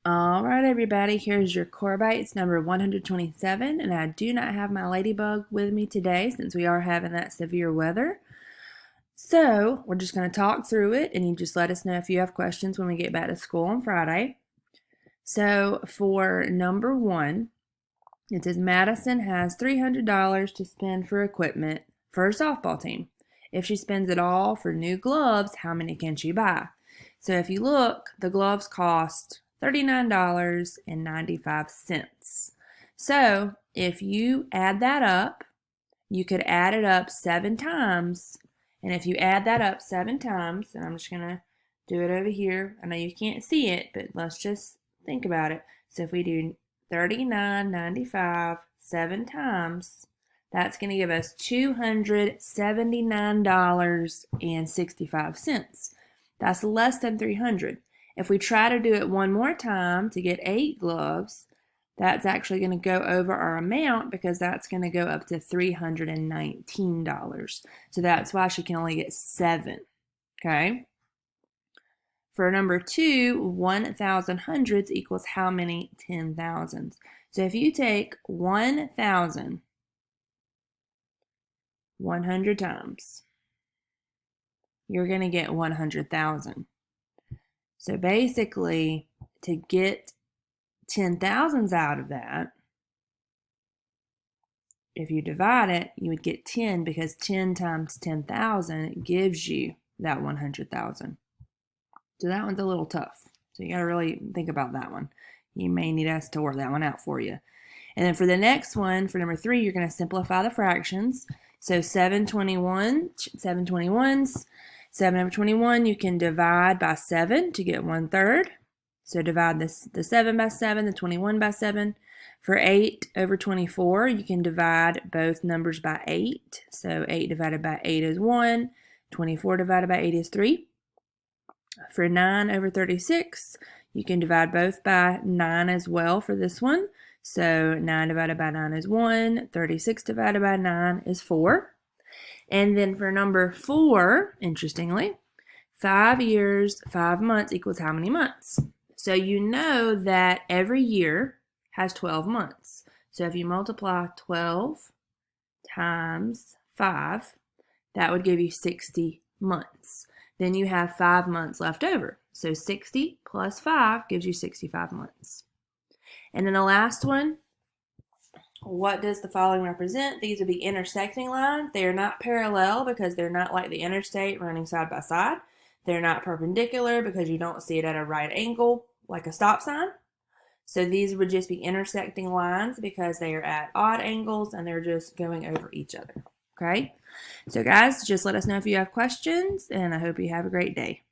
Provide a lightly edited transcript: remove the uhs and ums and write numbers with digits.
All right, everybody, here's your core bites number 127, and I do not have my ladybug with me today since we are having that severe weather. So we're just going to talk through it, and you just let us know if you have questions when we get back to school on Friday. So for number 1, it says Madison has $300 to spend for equipment for her softball team. If she spends it all for new gloves, how many can she buy? So if you look, the gloves cost $39.95. So if you add that up, you could add it up 7 times. And if you add that up 7 times, and I'm just going to do it over here. I know you can't see it, but let's just think about it. So if we do $39.95 7 times, that's going to give us $279.65. That's less than $300. If we try to do it one more time to get 8 gloves, that's actually going to go over our amount because that's going to go up to $319. So that's why she can only get 7. Okay? For number 2, 1,000 hundreds equals how many 10,000s? So if you take 1,000 100 times, you're going to get 100,000. So basically, to get 10,000s out of that, if you divide it, you would get 10 because 10 times 10,000 gives you that 100,000. So that one's a little tough. So you got to really think about that one. You may need us to work that one out for you. And then for the next one, for number 3, you're going to simplify the fractions. So 7/21s, 7/21, you can divide by 7 to get 1/3. So divide the 7 by 7, the 21 by 7. For 8/24, you can divide both numbers by 8. So 8 divided by 8 is 1. 24 divided by 8 is 3. For 9/36, you can divide both by 9 as well for this one. So 9 divided by 9 is 1. 36 divided by 9 is 4. And then for number 4, interestingly, 5 years, 5 months equals how many months? So you know that every year has 12 months. So if you multiply 12 times 5, that would give you 60 months. Then you have 5 months left over. So 60 plus 5 gives you 65 months. And then the last one, what does the following represent? These would be intersecting lines. They are not parallel because they're not like the interstate running side by side. They're not perpendicular because you don't see it at a right angle like a stop sign. So these would just be intersecting lines because they are at odd angles and they're just going over each other. Okay? So guys, just let us know if you have questions, and I hope you have a great day.